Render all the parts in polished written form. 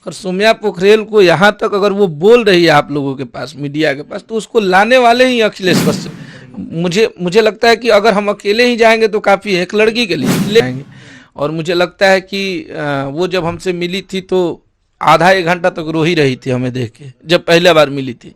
अगर सौम्या पोखरेल को यहाँ तक अगर वो बोल रही है आप लोगों के पास, मीडिया के पास, तो उसको लाने वाले ही अखिलेश कश्यप। मुझे लगता है कि अगर हम अकेले ही जाएंगे तो काफ़ी है, एक लड़की के लिए ले जाएंगे। और मुझे लगता है कि वो जब हमसे मिली थी तो आधा एक घंटा तक रो ही रही थी हमें देख के, जब पहले बार मिली थी,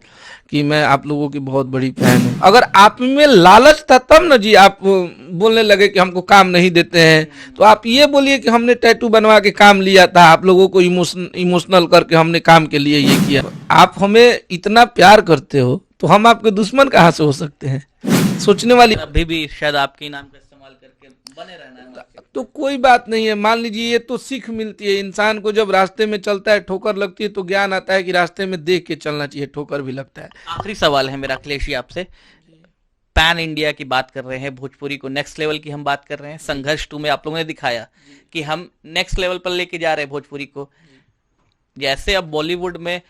कि मैं आप लोगों की बहुत बड़ी फैन हूँ। अगर आप में लालच था तब न जी आप बोलने लगे कि हमको काम नहीं देते हैं, तो आप ये बोलिए कि हमने टैटू बनवा के काम लिया था, आप लोगों को इमोशनल करके हमने काम के लिए ये किया। आप हमें इतना प्यार करते हो तो हम आपके दुश्मन कहाँ से हो सकते हैं? सोचने वाली अभी भी शायद आपके नाम का इस्तेमाल करके बने रहना है। तो कोई बात नहीं है, मान लीजिए ये तो सीख मिलती है इंसान को, जब रास्ते में चलता है ठोकर लगती है तो ज्ञान आता है कि रास्ते में देख के चलना चाहिए, ठोकर भी लगता है। आखिरी सवाल है मेरा अखिलेश जी आपसे, पैन इंडिया की बात कर रहे हैं, भोजपुरी को नेक्स्ट लेवल की हम बात कर रहे हैं। संघर्ष 2 में आप लोगों ने दिखाया कि हम नेक्स्ट लेवल पर लेके जा रहे हैं भोजपुरी को। जैसे अब बॉलीवुड में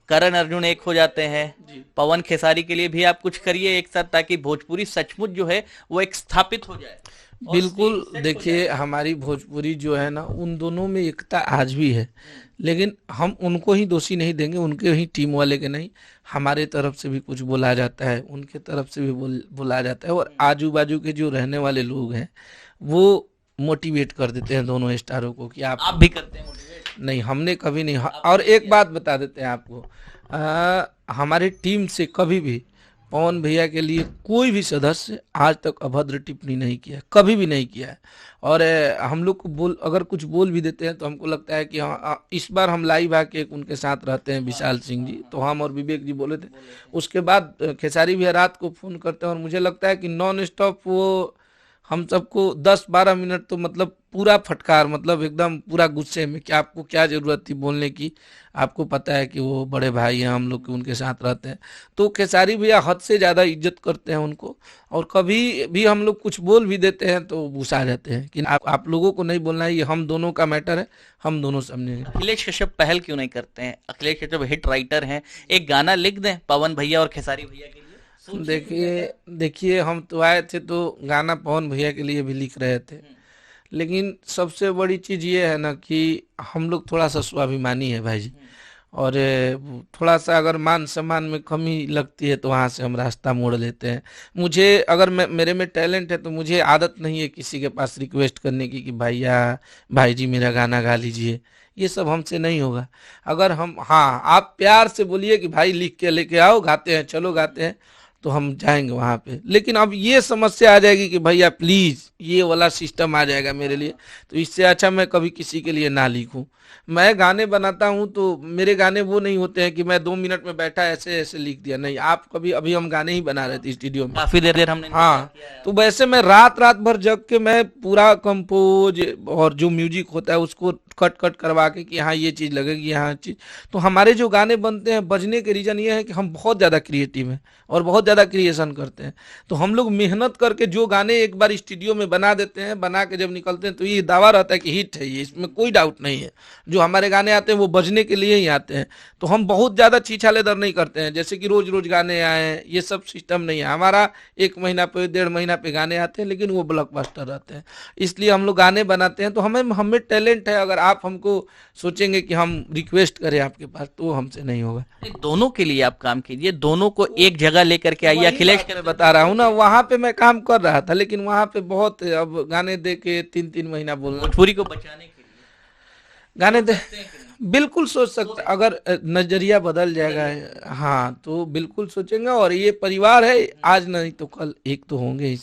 करण अर्जुन एक हो जाते हैं, पवन खेसारी के लिए भी आप कुछ करिए एक साथ, ताकि भोजपुरी सचमुच जो है वो एक स्थापित हो जाए। बिल्कुल, देखिए हमारी भोजपुरी जो है ना, उन दोनों में एकता आज भी है, लेकिन हम उनको ही दोषी नहीं देंगे, उनके ही टीम वाले के नहीं। हमारे तरफ से भी कुछ बोला जाता है, उनके तरफ से भी बोला जाता है, और आजू बाजू के जो रहने वाले लोग हैं वो मोटिवेट कर देते हैं दोनों स्टारों को कि आप भी करते हैं मोटिवेट? नहीं, हमने कभी नहीं। और एक बात बता देते हैं आपको, हमारी टीम से कभी भी पवन भैया के लिए कोई भी सदस्य आज तक अभद्र टिप्पणी नहीं किया, कभी भी नहीं किया है। और हम लोग को अगर कुछ बोल भी देते हैं तो हमको लगता है कि हाँ, इस बार हम लाइव आके उनके साथ रहते हैं, विशाल सिंह जी, तो हम और विवेक जी बोले थे। उसके बाद खेसारी भैया रात को फ़ोन करते हैं और मुझे लगता है कि नॉन स्टॉप वो हम सबको 10-12 मिनट तो मतलब पूरा फटकार, मतलब एकदम पूरा गुस्से में कि आपको क्या ज़रूरत थी बोलने की, आपको पता है कि वो बड़े भाई हैं, हम लोग के उनके साथ रहते हैं। तो खेसारी भैया हद से ज़्यादा इज्जत करते हैं उनको, और कभी भी हम लोग कुछ बोल भी देते हैं तो गुस्सा जाते हैं कि आप लोगों को नहीं बोलना है, ये हम दोनों का मैटर है, हम दोनों समझेंगे। अखिलेश कश्यप पहल क्यों नहीं करते हैं? अखिलेश कश्यप हिट राइटर हैं, एक गाना लिख दें पवन भैया और खेसारी भैया के लिए। देखिए हम तो आए थे तो गाना पवन भैया के लिए भी लिख रहे थे, लेकिन सबसे बड़ी चीज़ ये है ना कि हम लोग थोड़ा सा स्वाभिमानी है भाई जी, और थोड़ा सा अगर मान सम्मान में कमी लगती है तो वहाँ से हम रास्ता मोड़ लेते हैं। मुझे अगर मेरे में टैलेंट है तो मुझे आदत नहीं है किसी के पास रिक्वेस्ट करने की कि भैया भाई जी मेरा गाना गा लीजिए, ये सब हमसे नहीं होगा। अगर हम, हाँ, आप प्यार से बोलिए कि भाई लिख के लेके आओ, गाते हैं, चलो गाते हैं, तो हम जाएंगे वहाँ पे। लेकिन अब ये समस्या आ जाएगी कि भैया प्लीज़, ये वाला सिस्टम आ जाएगा मेरे लिए, तो इससे अच्छा मैं कभी किसी के लिए ना लिखूं। मैं गाने बनाता हूं तो मेरे गाने वो नहीं होते हैं कि मैं 2 मिनट में बैठा ऐसे ऐसे लिख दिया, नहीं। आप कभी, अभी हम गाने ही बना रहे थे स्टूडियो में, काफी देर हमने, हाँ, तो वैसे मैं रात भर जग के मैं पूरा कंपोज और जो म्यूजिक होता है उसको कट करवा के कि हाँ ये चीज़ लगेगी, यहाँ चीज़। तो हमारे जो गाने बनते हैं बजने के रीज़न ये है कि हम बहुत ज़्यादा क्रिएटिव हैं और बहुत ज़्यादा क्रिएशन करते हैं। तो हम लोग मेहनत करके जो गाने एक बार स्टूडियो में बना देते हैं, बना के जब निकलते हैं तो ये दावा रहता है कि हिट है ये, इसमें कोई डाउट नहीं है। जो हमारे गाने आते हैं वो बजने के लिए ही आते हैं। तो हम बहुत ज़्यादा छीछालेदर नहीं करते हैं, जैसे कि रोज़ रोज़ गाने आए, ये सब सिस्टम नहीं है हमारा। 1 महीना पे, 1.5 महीना पे गाने आते हैं, लेकिन वो ब्लॉकबस्टर रहते हैं। इसलिए हम लोग गाने बनाते हैं। तो हमें टैलेंट है। अगर आप हमको सोचेंगे कि हम रिक्वेस्ट करें आपके पास, तो हमसे नहीं होगा। दोनों के लिए आप काम कीजिए, दोनों को एक जगह लेकर के आइए। अखिलेश मैं बता रहा हूँ ना, वहाँ पे मैं काम कर रहा था, लेकिन वहाँ पे बहुत, अब गाने दे के 3-3 महीना बोलना, भोजपुरी को बचाने के लिए गाने दे, बिल्कुल सोच सकते, अगर नजरिया बदल जाएगा, हाँ, तो बिल्कुल सोचेंगे। और ये परिवार है, आज नहीं तो कल एक तो होंगे ही।